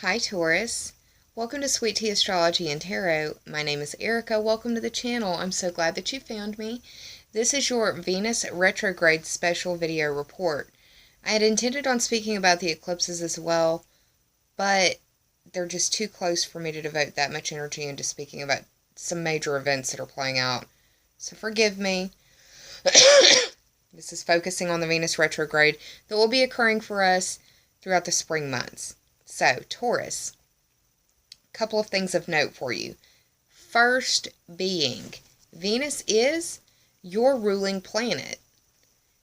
Hi Taurus, welcome to Sweet Tea Astrology and Tarot. My name is Erica. Welcome to the channel. I'm so glad that you found me. This is your Venus Retrograde special video report. I had intended on speaking about the eclipses as well, but they're just too close for me to devote that much energy into speaking about some major events that are playing out. So forgive me. This is focusing on the Venus retrograde that will be occurring for us throughout the spring months. So, Taurus, a couple of things of note for you. First being, Venus is your ruling planet.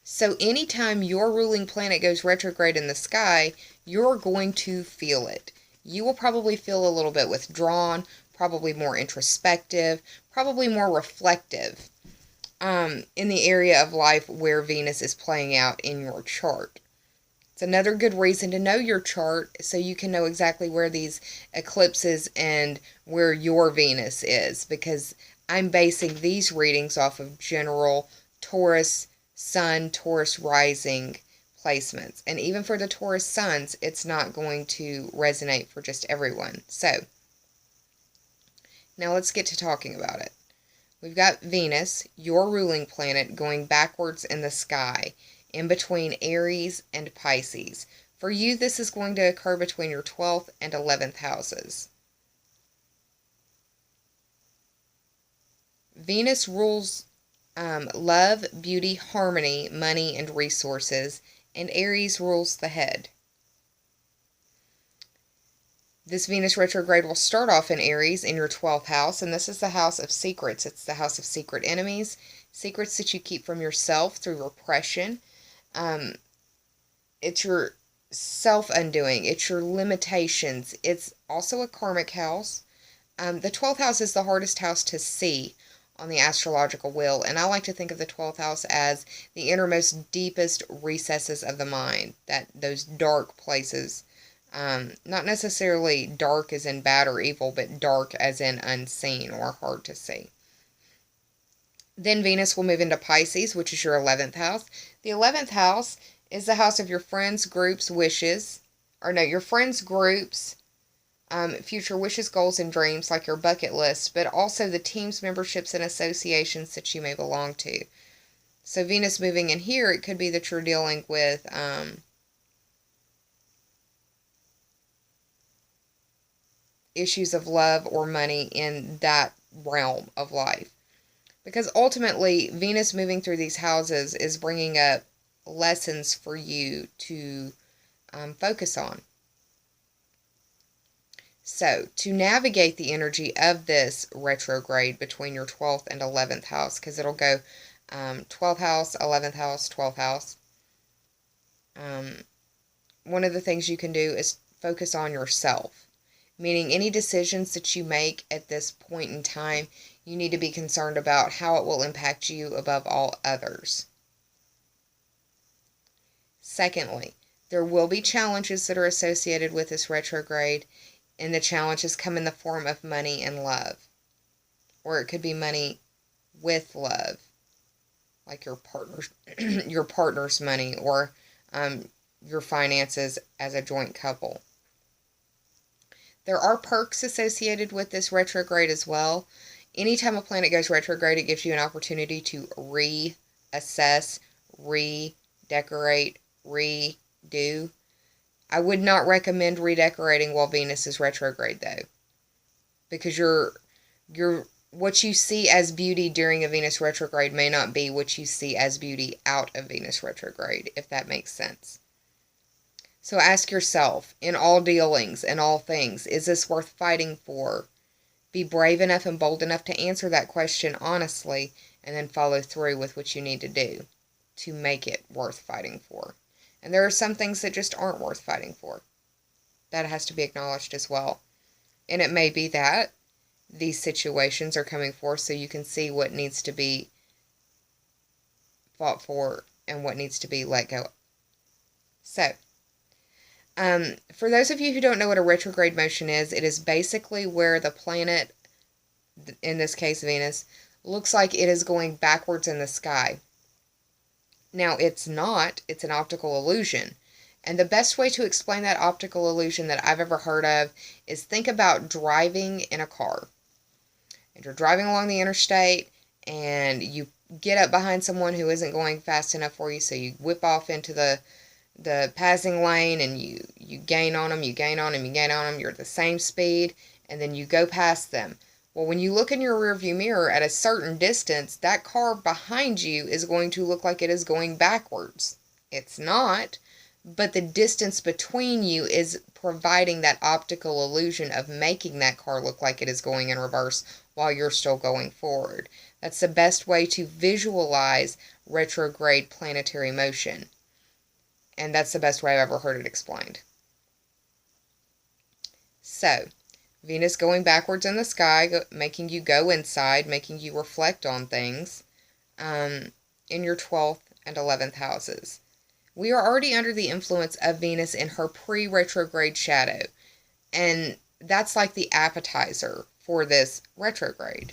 So anytime your ruling planet goes retrograde in the sky, you're going to feel it. You will probably feel a little bit withdrawn, probably more introspective, probably more reflective in the area of life where Venus is playing out in your chart. It's another good reason to know your chart so you can know exactly where these eclipses and where your Venus is, because I'm basing these readings off of general Taurus Sun, Taurus Rising placements. And even for the Taurus Suns, it's not going to resonate for just everyone. So, now let's get to talking about it. We've got Venus, your ruling planet, going backwards in the sky, in between Aries and Pisces. For you, this is going to occur between your 12th and 11th houses. Venus rules love, beauty, harmony, money, and resources, and Aries rules the head. This Venus retrograde will start off in Aries in your 12th house, and this is the house of secrets. It's the house of secret enemies, secrets that you keep from yourself through repression. It's your self-undoing. It's your limitations. It's also a karmic house. The 12th house is the hardest house to see on the astrological wheel, and I like to think of the 12th house as the innermost, deepest recesses of the mind, those dark places. Not necessarily dark as in bad or evil, but dark as in unseen or hard to see. Then Venus will move into Pisces, which is your 11th house. The 11th house is the house of your friends, groups, wishes. Or no, your friends, groups, future wishes, goals, and dreams, like your bucket list, but also the teams, memberships, and associations that you may belong to. So Venus moving in here, it could be that you're dealing with issues of love or money in that realm of life. Because ultimately, Venus moving through these houses is bringing up lessons for you to focus on. So, to navigate the energy of this retrograde between your 12th and 11th house, because it'll go 12th house, 11th house, 12th house. One of the things you can do is focus on yourself. Meaning any decisions that you make at this point in time, you need to be concerned about how it will impact you above all others. Secondly, there will be challenges that are associated with this retrograde, and the challenges come in the form of money and love. Or it could be money with love, like your partner's money, or your finances as a joint couple. There are perks associated with this retrograde as well. Anytime a planet goes retrograde, it gives you an opportunity to reassess, redecorate, redo. I would not recommend redecorating while Venus is retrograde, though, because what you see as beauty during a Venus retrograde may not be what you see as beauty out of Venus retrograde, if that makes sense. So ask yourself, in all dealings and all things, is this worth fighting for? Be brave enough and bold enough to answer that question honestly, and then follow through with what you need to do to make it worth fighting for. And there are some things that just aren't worth fighting for. That has to be acknowledged as well. And it may be that these situations are coming forth so you can see what needs to be fought for and what needs to be let go. So, for those of you who don't know what a retrograde motion is, it is basically where the planet, in this case Venus, looks like it is going backwards in the sky. Now, it's not. It's an optical illusion. And the best way to explain that optical illusion that I've ever heard of is think about driving in a car. And you're driving along the interstate and you get up behind someone who isn't going fast enough for you, so you whip off into the passing lane and you gain on them, you gain on them, you gain on them, you're at the same speed, and then you go past them. Well, when you look in your rearview mirror at a certain distance, that car behind you is going to look like it is going backwards. It's not, but the distance between you is providing that optical illusion of making that car look like it is going in reverse while you're still going forward. That's the best way to visualize retrograde planetary motion. And that's the best way I've ever heard it explained. So, Venus going backwards in the sky, making you go inside, making you reflect on things in your 12th and 11th houses. We are already under the influence of Venus in her pre-retrograde shadow. And that's like the appetizer for this retrograde.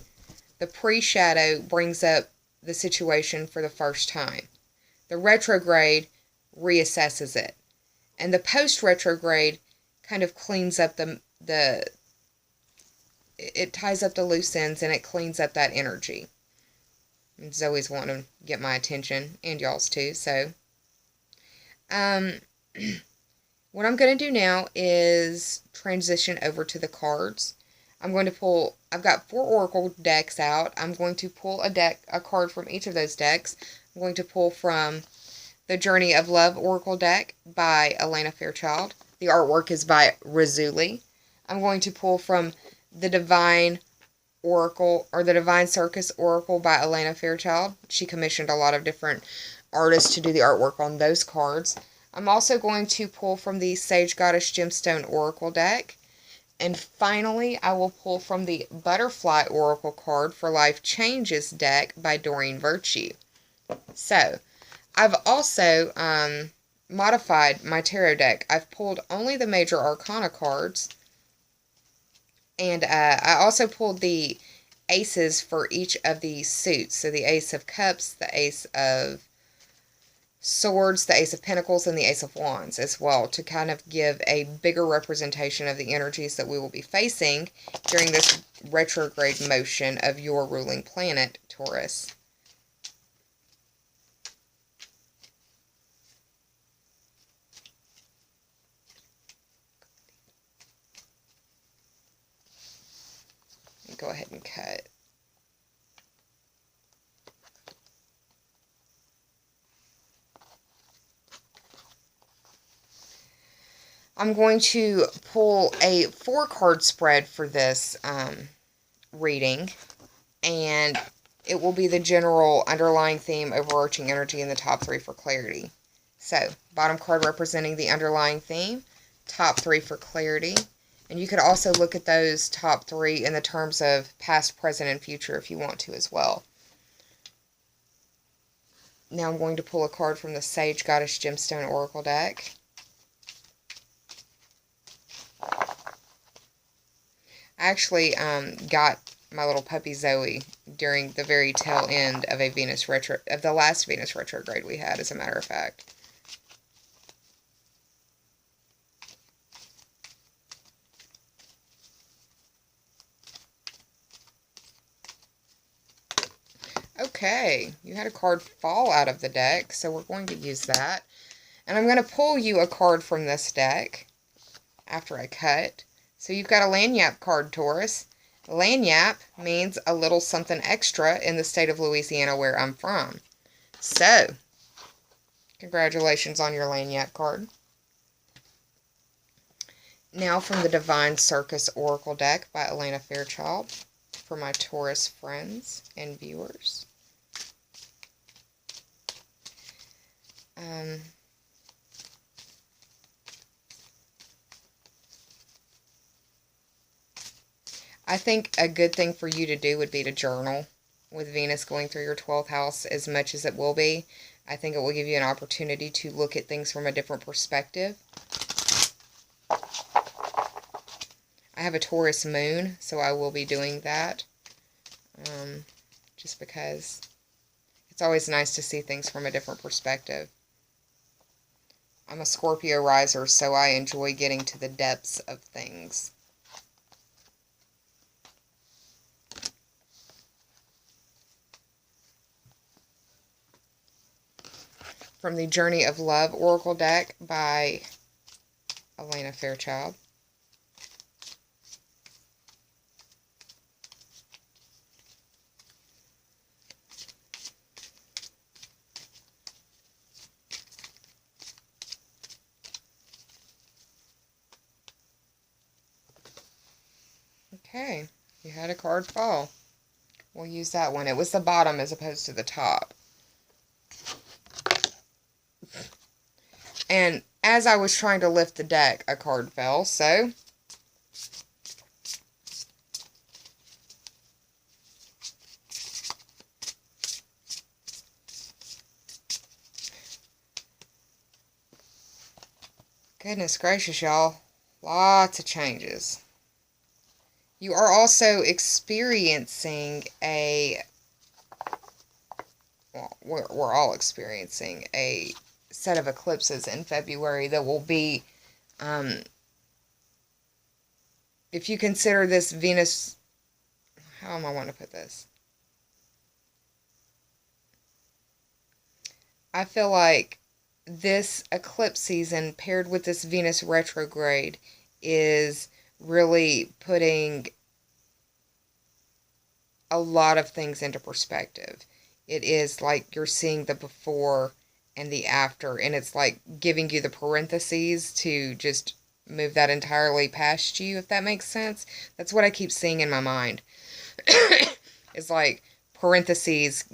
The pre-shadow brings up the situation for the first time. The retrograde reassesses it. And the post-retrograde kind of cleans up it ties up the loose ends and it cleans up that energy. And Zoe's wanting to get my attention, and y'all's too, so. What I'm going to do now is transition over to the cards. I'm going to pull, I've got 4 oracle decks out. I'm going to pull a card from each of those decks. I'm going to pull from the Journey of Love Oracle deck by Elena Fairchild. The artwork is by Razuli. I'm going to pull from the Divine Oracle, or the Divine Circus Oracle by Elena Fairchild. She commissioned a lot of different artists to do the artwork on those cards. I'm also going to pull from the Sage Goddess Gemstone Oracle deck. And finally, I will pull from the Butterfly Oracle card for Life Changes deck by Doreen Virtue. So, I've also modified my tarot deck. I've pulled only the major arcana cards. And I also pulled the aces for each of the suits. So the Ace of Cups, the Ace of Swords, the Ace of Pentacles, and the Ace of Wands as well, to kind of give a bigger representation of the energies that we will be facing during this retrograde motion of your ruling planet, Taurus. Go ahead and cut. I'm going to pull a 4-card spread for this reading, and it will be the general underlying theme, overarching energy, and the top 3 for clarity. So, bottom card representing the underlying theme, top 3 for clarity. And you could also look at those top 3 in the terms of past, present, and future if you want to as well. Now I'm going to pull a card from the Sage Goddess Gemstone Oracle deck. I actually got my little puppy Zoe during the very tail end of the last Venus retrograde we had, as a matter of fact. Okay, you had a card fall out of the deck, so we're going to use that. And I'm going to pull you a card from this deck after I cut. So you've got a lagniappe card, Taurus. Lagniappe means a little something extra in the state of Louisiana where I'm from. So, congratulations on your lagniappe card. Now from the Divine Circus Oracle deck by Elena Fairchild for my Taurus friends and viewers. I think a good thing for you to do would be to journal with Venus going through your 12th house as much as it will be. I think it will give you an opportunity to look at things from a different perspective. I have a Taurus moon, so I will be doing that. Just because it's always nice to see things from a different perspective. I'm a Scorpio riser, so I enjoy getting to the depths of things. From the Journey of Love Oracle deck by Elena Fairchild. Okay, you had a card fall. We'll use that one. It was the bottom as opposed to the top. And as I was trying to lift the deck, a card fell, so goodness gracious, y'all. Lots of changes. You are also experiencing well, we're all experiencing a set of eclipses in February that will be, if you consider this Venus, how am I want to put this? I feel like this eclipse season paired with this Venus retrograde is really putting a lot of things into perspective. It is like you're seeing the before and the after, and it's like giving you the parentheses to just move that entirely past you, if that makes sense. That's what I keep seeing in my mind. It's like parentheses,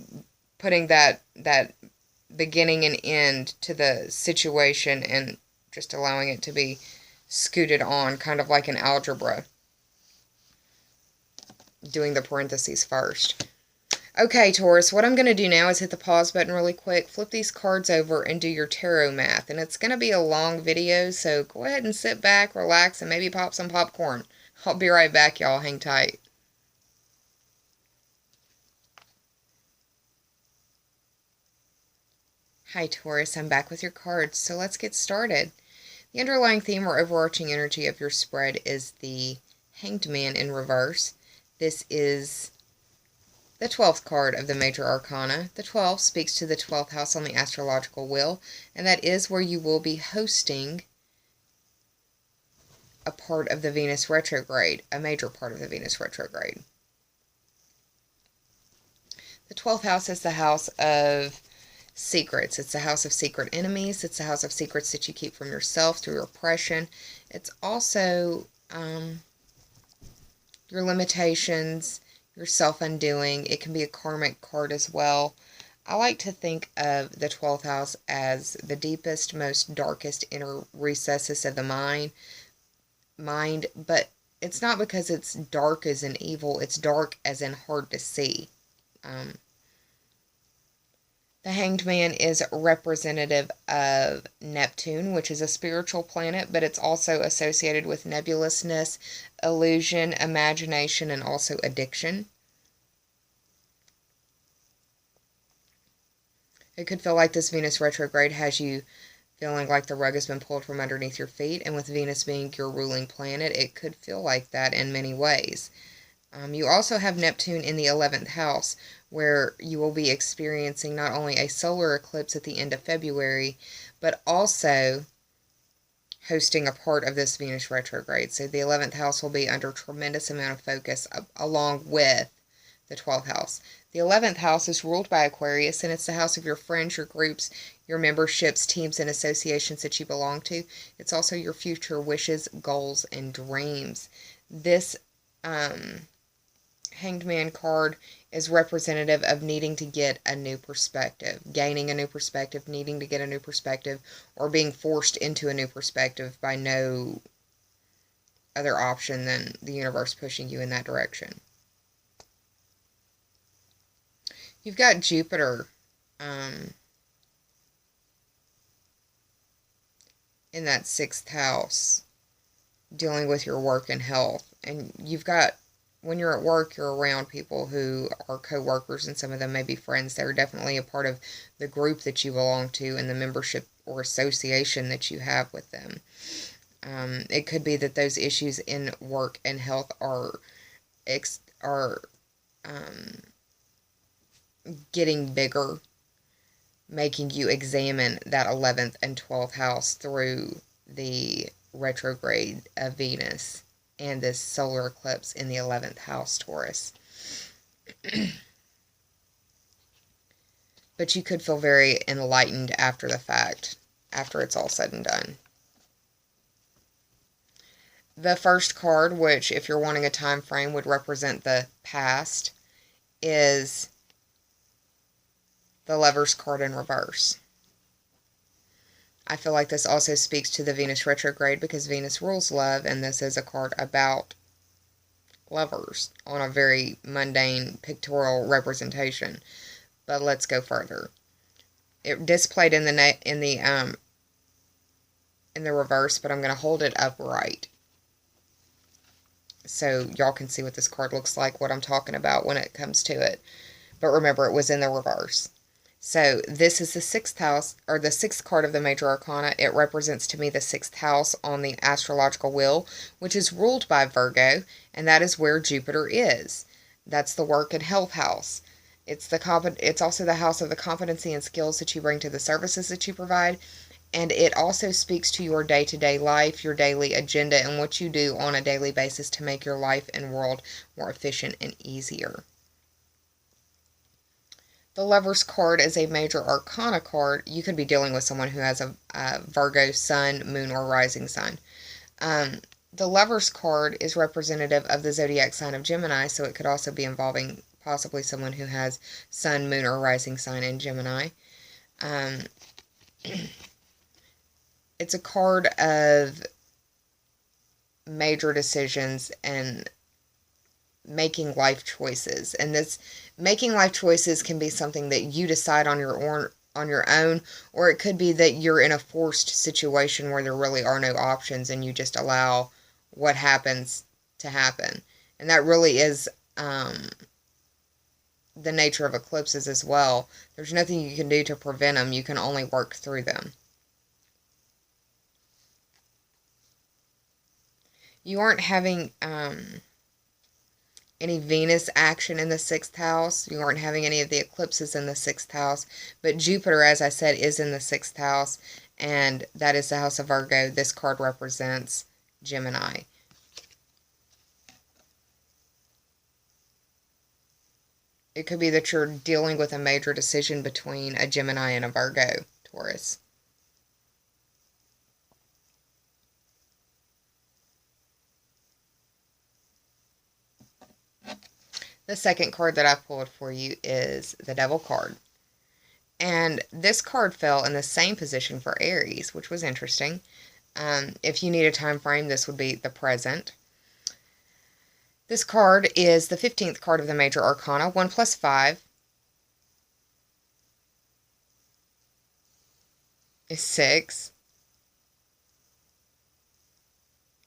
putting that beginning and end to the situation and just allowing it to be scooted on, kind of like an algebra. Doing the parentheses first. Okay, Taurus, what I'm going to do now is hit the pause button really quick, flip these cards over, and do your tarot math. And it's going to be a long video, so go ahead and sit back, relax, and maybe pop some popcorn. I'll be right back, y'all. Hang tight. Hi, Taurus. I'm back with your cards, so let's get started. The underlying theme or overarching energy of your spread is the Hanged Man in reverse. This is the 12th card of the Major Arcana. The 12 speaks to the 12th house on the astrological wheel, and that is where you will be hosting a part of the Venus retrograde, a major part of the Venus retrograde. The 12th house is the house of secrets. It's the house of secret enemies. It's the house of secrets that you keep from yourself through repression. It's also your limitations, your self-undoing. It can be a karmic card as well. I like to think of the 12th house as the deepest, most darkest inner recesses of the mind, but it's not because it's dark as in evil. It's dark as in hard to see. The Hanged Man is representative of Neptune, which is a spiritual planet, but it's also associated with nebulousness, illusion, imagination, and also addiction. It could feel like this Venus retrograde has you feeling like the rug has been pulled from underneath your feet, and with Venus being your ruling planet, it could feel like that in many ways. You also have Neptune in the 11th house, where you will be experiencing not only a solar eclipse at the end of February, but also hosting a part of this Venus retrograde. So the 11th house will be under tremendous amount of focus along with the 12th house. The 11th house is ruled by Aquarius, and it's the house of your friends, your groups, your memberships, teams, and associations that you belong to. It's also your future wishes, goals, and dreams. This Hanged Man card is representative of needing to get a new perspective, gaining a new perspective, needing to get a new perspective, or being forced into a new perspective by no other option than the universe pushing you in that direction. You've got Jupiter in that 6th house dealing with your work and health. And you've got, when you're at work, you're around people who are co-workers, and some of them may be friends. They're definitely a part of the group that you belong to and the membership or association that you have with them. It could be that those issues in work and health are getting bigger, making you examine that 11th and 12th house through the retrograde of Venus and this solar eclipse in the 11th house, Taurus. But you could feel very enlightened after the fact, after it's all said and done. The first card, which if you're wanting a time frame would represent the past, is the Lover's card in reverse. I feel like this also speaks to the Venus retrograde because Venus rules love, and this is a card about lovers on a very mundane pictorial representation. But let's go further. It displayed in the reverse, but I'm going to hold it upright so y'all can see what this card looks like, what I'm talking about when it comes to it. But remember, it was in the reverse. So this is the 6th house, or the 6th card of the major arcana. It represents to me the 6th house on the astrological wheel, which is ruled by Virgo, and that is where Jupiter is. That's the work and health house. It's also the house of the competency and skills that you bring to the services that you provide. And it also speaks to your day-to-day life, your daily agenda, and what you do on a daily basis to make your life and world more efficient and easier. The Lover's card is a major arcana card. You could be dealing with someone who has a Virgo sun, moon, or rising sign. The Lover's card is representative of the zodiac sign of Gemini, so it could also be involving possibly someone who has sun, moon, or rising sign in Gemini. It's a card of major decisions and making life choices. And this making life choices can be something that you decide on your own, or it could be that you're in a forced situation where there really are no options and you just allow what happens to happen. And that really is the nature of eclipses as well. There's nothing you can do to prevent them. You can only work through them. You aren't having any Venus action in the 6th house. You aren't having any of the eclipses in the 6th house. But Jupiter, as I said, is in the 6th house. And that is the house of Virgo. This card represents Gemini. It could be that you're dealing with a major decision between a Gemini and a Virgo, Taurus. The second card that I pulled for you is the Devil card. And this card fell in the same position for Aries, which was interesting. If you need a time frame, this would be the present. This card is the 15th card of the major arcana. 1 plus 5 is 6.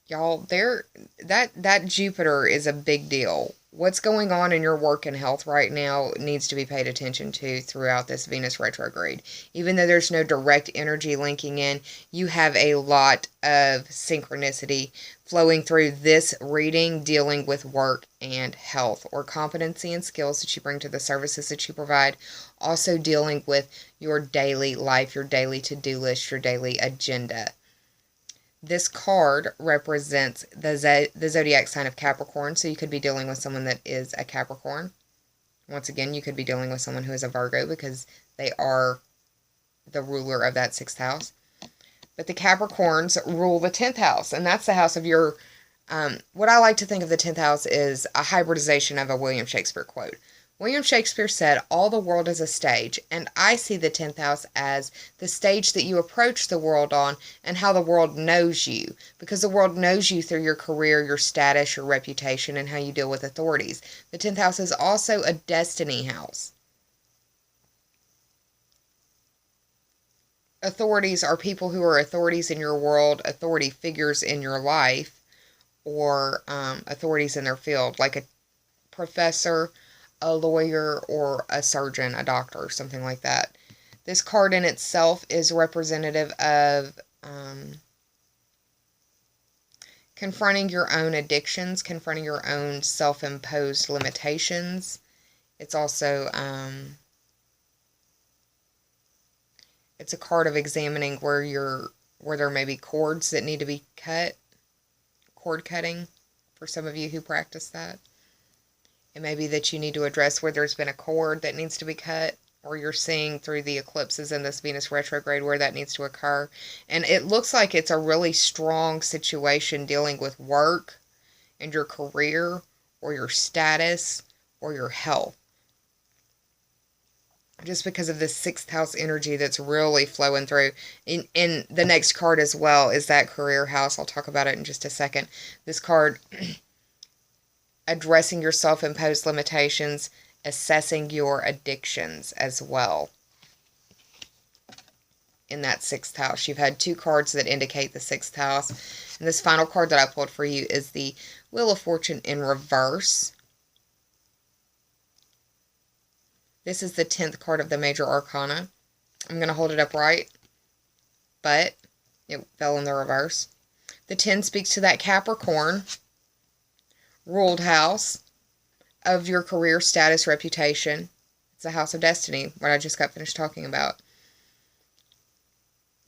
Y'all, that Jupiter is a big deal. What's going on in your work and health right now needs to be paid attention to throughout this Venus retrograde. Even though there's no direct energy linking in, you have a lot of synchronicity flowing through this reading dealing with work and health, or competency and skills that you bring to the services that you provide. Also dealing with your daily life, your daily to-do list, your daily agenda. This card represents the zodiac sign of Capricorn, so you could be dealing with someone that is a Capricorn. Once again, you could be dealing with someone who is a Virgo because they are the ruler of that 6th house. But the Capricorns rule the 10th house, and that's the house of your... what I like to think of the 10th house is a hybridization of a William Shakespeare quote. William Shakespeare said, "All the world is a stage," and I see the 10th house as the stage that you approach the world on and how the world knows you, because the world knows you through your career, your status, your reputation, and how you deal with authorities. The 10th house is also a destiny house. Authorities are people who are authorities in your world, authority figures in your life, or authorities in their field, like a professor, a lawyer, or a surgeon, a doctor, something like that. This card in itself is representative of confronting your own addictions, confronting your own self-imposed limitations. It's also, it's a card of examining where there may be cords that need to be cut, cord cutting, for some of you who practice that. It may be that you need to address where there's been a cord that needs to be cut, or you're seeing through the eclipses in this Venus retrograde where that needs to occur. And it looks like it's a really strong situation dealing with work and your career or your status or your health. Just because of this 6th house energy that's really flowing through. In the next card as well is that career house. I'll talk about it in just a second. This card, addressing your self-imposed limitations, assessing your addictions as well. In that 6th house. You've had 2 cards that indicate the 6th house. And this final card that I pulled for you is the Wheel of Fortune in reverse. This is the 10th card of the Major Arcana. I'm going to hold it upright, but it fell in the reverse. The 10 speaks to that Capricorn ruled house of your career, status, reputation. It's the house of destiny, what I just got finished talking about.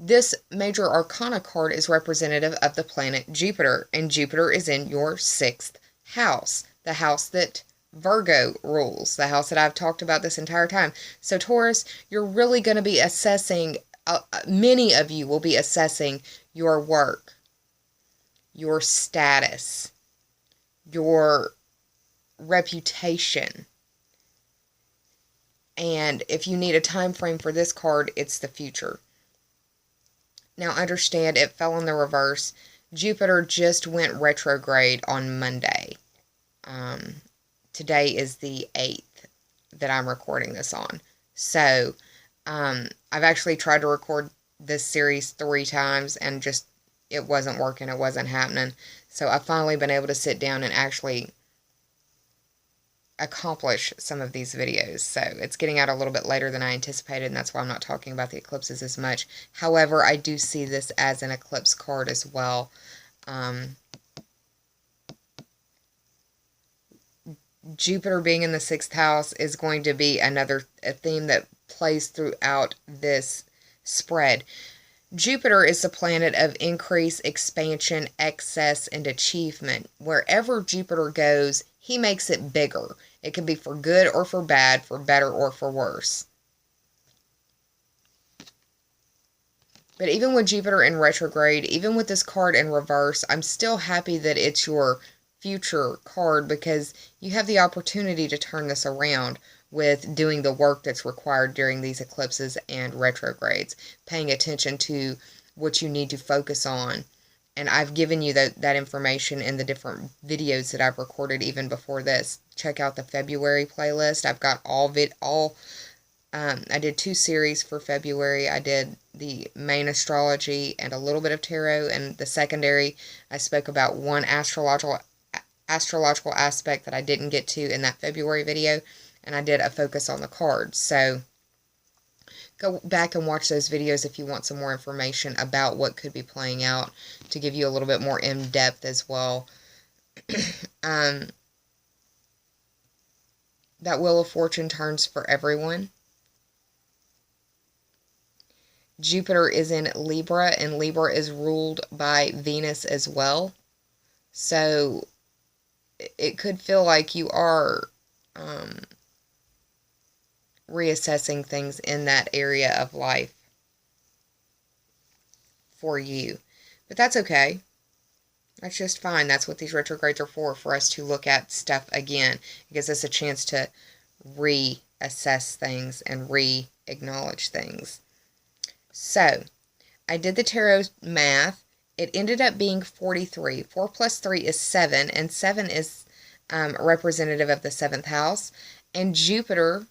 This Major Arcana card is representative of the planet Jupiter, and Jupiter is in your 6th house, the house that Virgo rules, the house that I've talked about this entire time. So Taurus, you're really going to be assessing, many of you will be assessing your work, your status, your reputation. And if you need a time frame for this card, it's the future. Now understand, it fell in the reverse. Jupiter just went retrograde on Monday. Today is the 8th that I'm recording this on. So, I've actually tried to record this series 3 times and just, it wasn't working. It wasn't happening. So I've finally been able to sit down and actually accomplish some of these videos. So it's getting out a little bit later than I anticipated, and that's why I'm not talking about the eclipses as much. However, I do see this as an eclipse card as well. Jupiter being in the 6th house is going to be a theme that plays throughout this spread. Jupiter is the planet of increase, expansion, excess, and achievement. Wherever Jupiter goes, he makes it bigger. It can be for good or for bad, for better or for worse. But even with Jupiter in retrograde, even with this card in reverse, I'm still happy that it's your future card, because you have the opportunity to turn this around with doing the work that's required during these eclipses and retrogrades, paying attention to what you need to focus on. And I've given you that information in the different videos that I've recorded even before this. Check out the February playlist. I've got I did 2 series for February. I did the main astrology and a little bit of tarot, and the secondary, I spoke about one astrological aspect that I didn't get to in that February video, and I did a focus on the cards. So go back and watch those videos if you want some more information about what could be playing out, to give you a little bit more in-depth as well. That Wheel of Fortune turns for everyone. Jupiter is in Libra, and Libra is ruled by Venus as well. So it could feel like you are reassessing things in that area of life for you. But that's okay. That's just fine. That's what these retrogrades are for us to look at stuff again. It gives us a chance to reassess things and re-acknowledge things. So, I did the tarot math. It ended up being 43. 4 plus 3 is 7, and 7 is representative of the 7th house. And Jupiter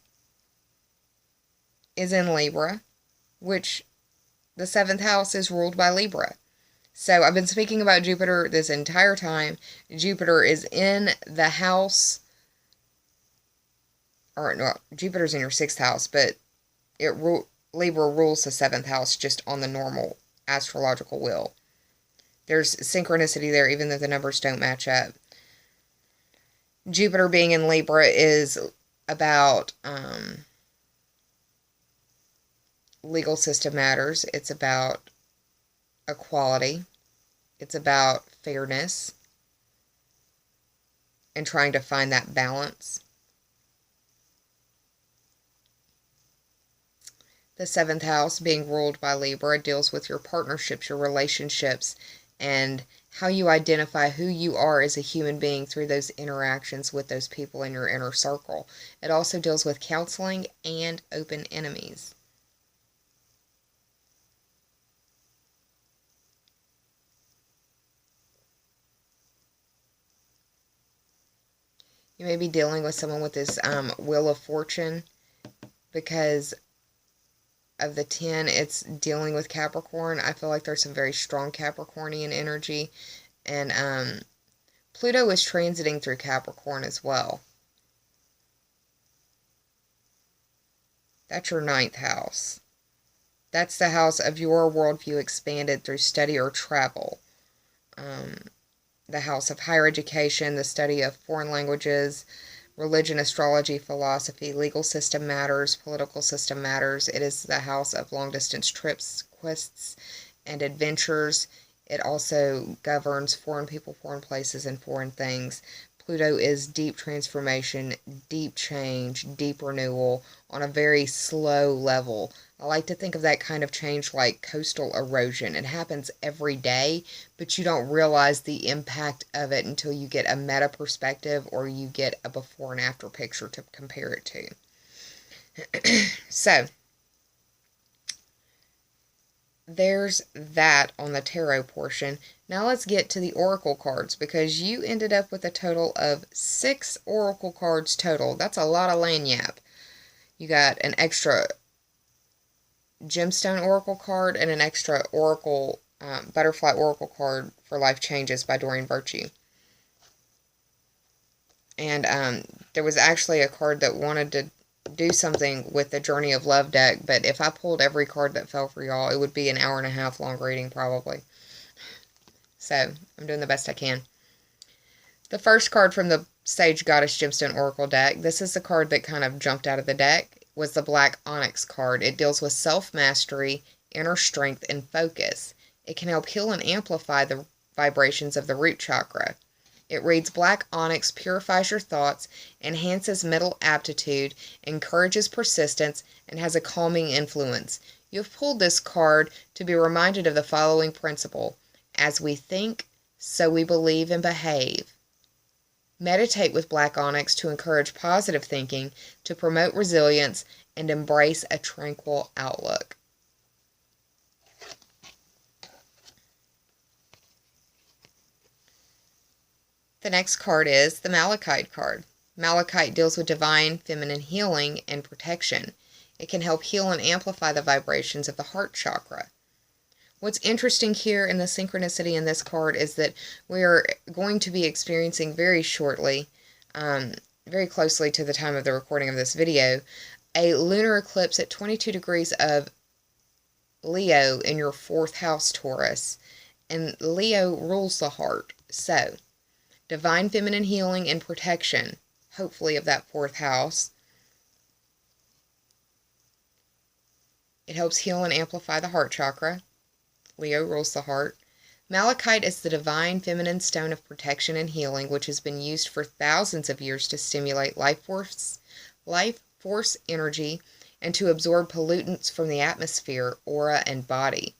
is in Libra, which the 7th house is ruled by Libra. So I've been speaking about Jupiter this entire time. Jupiter is in the house, or no, Jupiter's in your 6th house, but Libra rules the 7th house just on the normal astrological wheel. There's synchronicity there, even though the numbers don't match up. Jupiter being in Libra is about legal system matters. It's about equality. It's about fairness and trying to find that balance. The 7th house, being ruled by Libra, deals with your partnerships, your relationships, and how you identify who you are as a human being through those interactions with those people in your inner circle. It also deals with counseling and open enemies. You may be dealing with someone with this Wheel of Fortune because of the 10, it's dealing with Capricorn. I feel like there's some very strong Capricornian energy. And Pluto is transiting through Capricorn as well. That's your 9th house. That's the house of your worldview expanded through study or travel. The house of higher education, the study of foreign languages, religion, astrology, philosophy, legal system matters, political system matters. It is the house of long-distance trips, quests, and adventures. It also governs foreign people, foreign places, and foreign things. Pluto is deep transformation, deep change, deep renewal on a very slow level. I like to think of that kind of change like coastal erosion. It happens every day, but you don't realize the impact of it until you get a meta perspective or you get a before and after picture to compare it to. So, there's that on the tarot portion. Now let's get to the oracle cards, because you ended up with a total of 6 oracle cards total. That's a lot of lagniappe. You got an extra gemstone oracle card and an extra oracle butterfly oracle card for Life Changes by Doreen Virtue. And there was actually a card that wanted to do something with the Journey of Love deck, but if I pulled every card that fell for y'all, it would be an hour-and-a-half long reading probably. So, I'm doing the best I can. The first card from the Sage Goddess Gemstone Oracle deck, this is the card that kind of jumped out of the deck, was the Black Onyx card. It deals with self-mastery, inner strength, and focus. It can help heal and amplify the vibrations of the root chakra. It reads, Black Onyx purifies your thoughts, enhances mental aptitude, encourages persistence, and has a calming influence. You have pulled this card to be reminded of the following principle. As we think, so we believe and behave. Meditate with Black Onyx to encourage positive thinking, to promote resilience, and embrace a tranquil outlook. The next card is the Malachite card. Malachite deals with divine feminine healing and protection. It can help heal and amplify the vibrations of the heart chakra. What's interesting here in the synchronicity in this card is that we are going to be experiencing very shortly, very closely to the time of the recording of this video, a lunar eclipse at 22 degrees of Leo in your 4th house, Taurus. And Leo rules the heart. So, divine feminine healing and protection, hopefully of that 4th house. It helps heal and amplify the heart chakra. Leo rules the heart. Malachite is the divine feminine stone of protection and healing, which has been used for thousands of years to stimulate life force energy and to absorb pollutants from the atmosphere, aura, and body.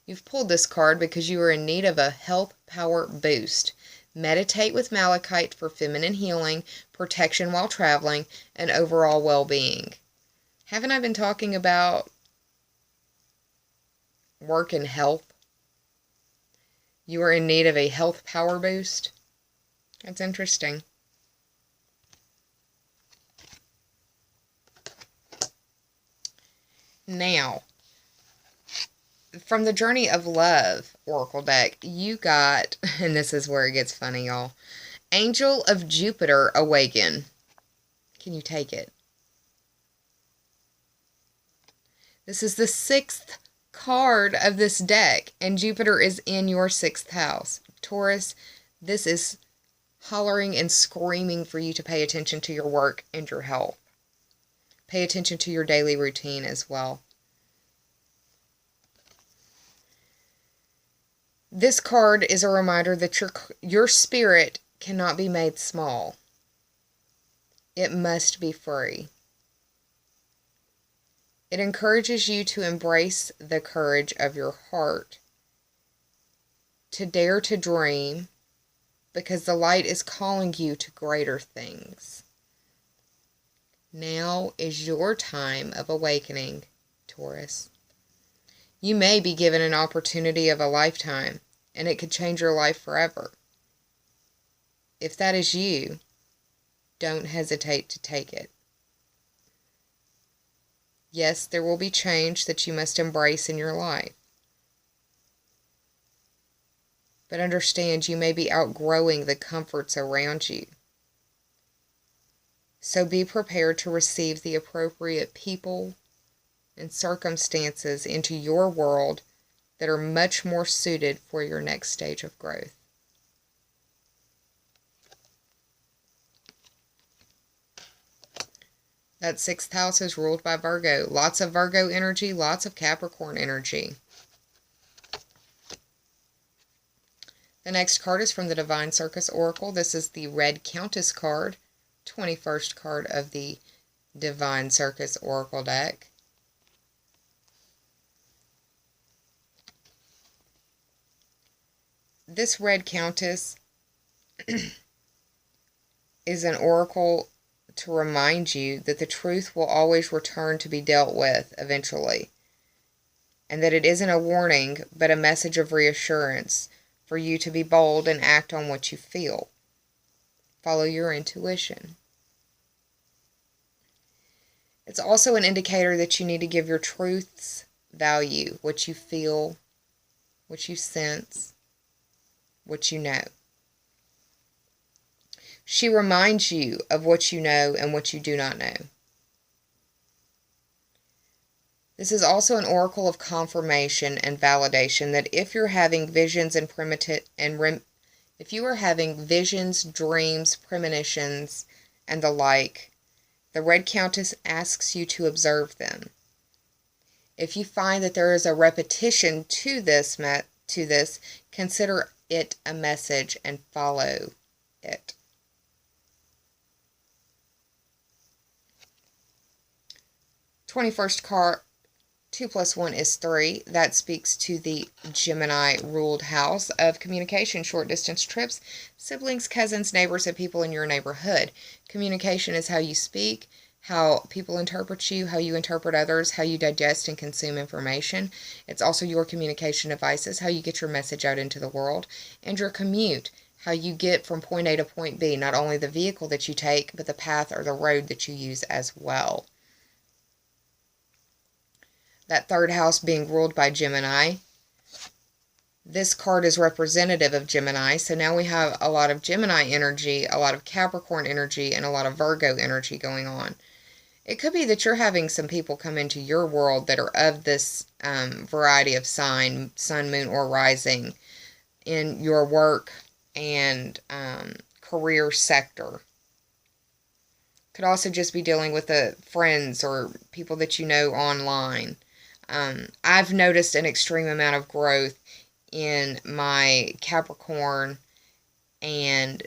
You've pulled this card because you are in need of a health power boost. Meditate with Malachite for feminine healing, protection while traveling, and overall well-being. Haven't I been talking about work and health? You are in need of a health power boost? That's interesting. Now, from the Journey of Love Oracle deck, you got, and this is where it gets funny, y'all, Angel of Jupiter Awaken. Can you take it? This is the 6th card of this deck, and Jupiter is in your 6th house. Taurus, this is hollering and screaming for you to pay attention to your work and your health. Pay attention to your daily routine as well. This card is a reminder that your spirit cannot be made small. It must be free. It encourages you to embrace the courage of your heart, to dare to dream, because the light is calling you to greater things. Now is your time of awakening, Taurus. You may be given an opportunity of a lifetime, and it could change your life forever. If that is you, don't hesitate to take it. Yes, there will be change that you must embrace in your life. But understand, you may be outgrowing the comforts around you. So be prepared to receive the appropriate people and circumstances into your world that are much more suited for your next stage of growth. That 6th house is ruled by Virgo. Lots of Virgo energy, lots of Capricorn energy. The next card is from the Divine Circus Oracle. This is the Red Countess card, 21st card of the Divine Circus Oracle deck. This Red Countess is an oracle to remind you that the truth will always return to be dealt with eventually, and that it isn't a warning but a message of reassurance for you to be bold and act on what you feel. Follow your intuition. It's also an indicator that you need to give your truths value, what you feel, what you sense, what you know. She reminds you of what you know and what you do not know. This is also an oracle of confirmation and validation that if you're having visions and if you are having visions, dreams, premonitions, and the like, the Red Countess asks you to observe them. If you find that there is a repetition to this, consider it a message and follow it. 21st card, 2 + 1 is 3. That speaks to the Gemini ruled house of communication, short distance trips, siblings, cousins, neighbors, and people in your neighborhood. Communication is how you speak, how people interpret you, how you interpret others, how you digest and consume information. It's also your communication devices, how you get your message out into the world, and your commute, how you get from point A to point B, not only the vehicle that you take, but the path or the road that you use as well. That 3rd house being ruled by Gemini. This card is representative of Gemini, so now we have a lot of Gemini energy, a lot of Capricorn energy, and a lot of Virgo energy going on. It could be that you're having some people come into your world that are of this variety of sign, sun, moon, or rising in your work and career sector. Could also just be dealing with the friends or people that you know online. I've noticed an extreme amount of growth in my Capricorn, and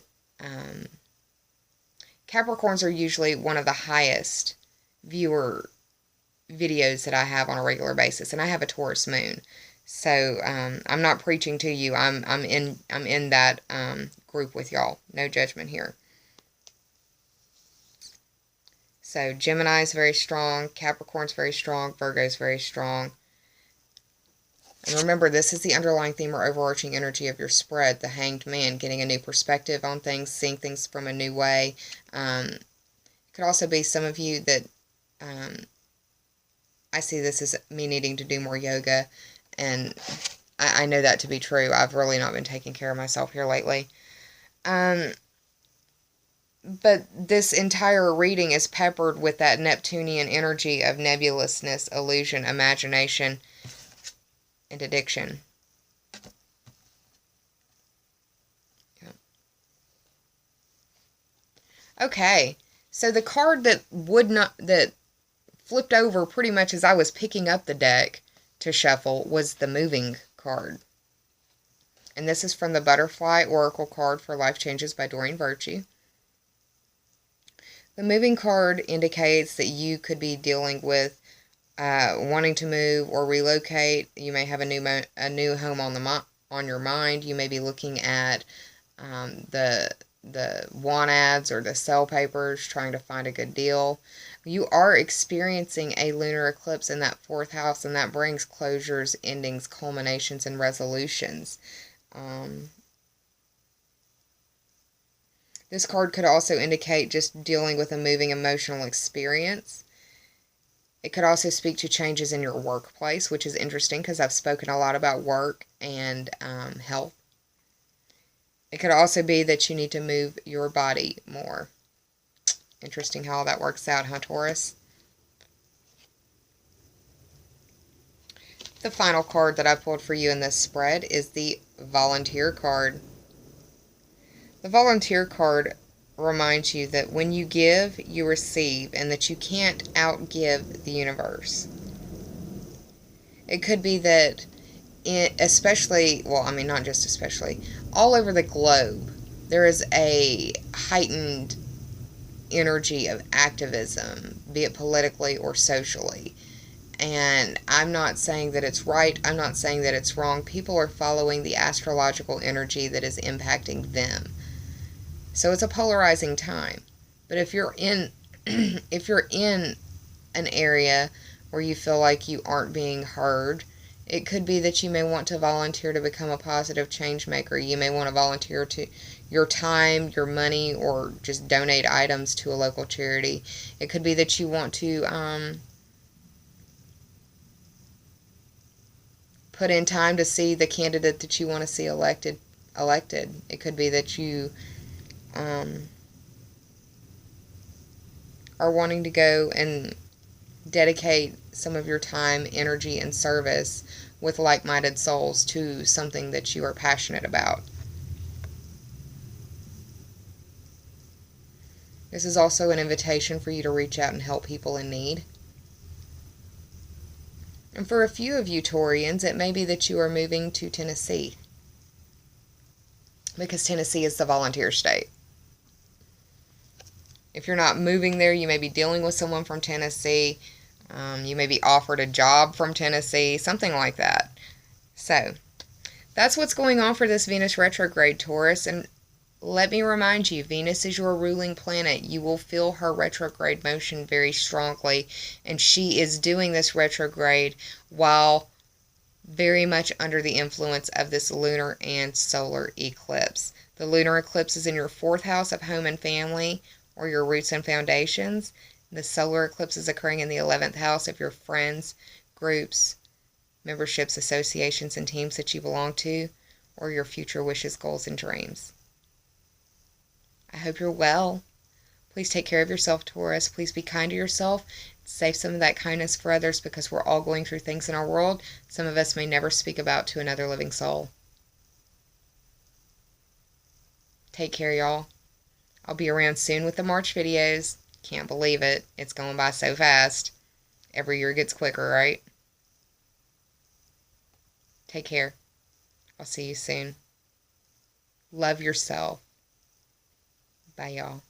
Capricorns are usually one of the highest viewer videos that I have on a regular basis, and I have a Taurus moon, so I'm not preaching to you. I'm in that group with y'all. No judgment here. So Gemini is very strong, Capricorn's very strong, Virgo's very strong. And remember, this is the underlying theme or overarching energy of your spread, the Hanged Man, getting a new perspective on things, seeing things from a new way. It could also be some of you that, I see this as me needing to do more yoga, and I know that to be true. I've really not been taking care of myself here lately. But this entire reading is peppered with that Neptunian energy of nebulousness, illusion, imagination, and addiction. Okay, so the card that flipped over pretty much as I was picking up the deck to shuffle was the moving card. And this is from the Butterfly Oracle card for Life Changes by Doreen Virtue. The moving card indicates that you could be dealing with wanting to move or relocate. You may have a new home on your mind. You may be looking at the want ads or the sell papers, trying to find a good deal. You are experiencing a lunar eclipse in that 4th house, and that brings closures, endings, culminations, and resolutions. This card could also indicate just dealing with a moving emotional experience. It could also speak to changes in your workplace, which is interesting because I've spoken a lot about work and health. It could also be that you need to move your body more. Interesting how all that works out, huh, Taurus? The final card that I pulled for you in this spread is the Volunteer card. The Volunteer card reminds you that when you give, you receive, and that you can't outgive the universe. It could be that, especially, well, I mean, not just especially, all over the globe, there is a heightened energy of activism, be it politically or socially. And I'm not saying that it's right, I'm not saying that it's wrong. People are following the astrological energy that is impacting them. So it's a polarizing time. But if you're in if you're in an area where you feel like you aren't being heard, it could be that you may want to volunteer to become a positive change maker. You may want to volunteer to your time, your money, or just donate items to a local charity. It could be that you want to put in time to see the candidate that you want to see elected. It could be that you are wanting to go and dedicate some of your time, energy, and service with like-minded souls to something that you are passionate about. This is also an invitation for you to reach out and help people in need. And for a few of you Taurians, it may be that you are moving to Tennessee, because Tennessee is the volunteer state. If you're not moving there, you may be dealing with someone from Tennessee. You may be offered a job from Tennessee, something like that. So, that's what's going on for this Venus retrograde, Taurus. And let me remind you, Venus is your ruling planet. You will feel her retrograde motion very strongly. And she is doing this retrograde while very much under the influence of this lunar and solar eclipse. The lunar eclipse is in your 4th house of home and family, or your roots and foundations. The solar eclipse is occurring in the 11th house of your friends, groups, memberships, associations, and teams that you belong to, or your future wishes, goals, and dreams. I hope you're well. Please take care of yourself, Taurus. Please be kind to yourself. Save some of that kindness for others, because we're all going through things in our world some of us may never speak about to another living soul. Take care, y'all. I'll be around soon with the March videos. Can't believe it. It's going by so fast. Every year gets quicker, right? Take care. I'll see you soon. Love yourself. Bye, y'all.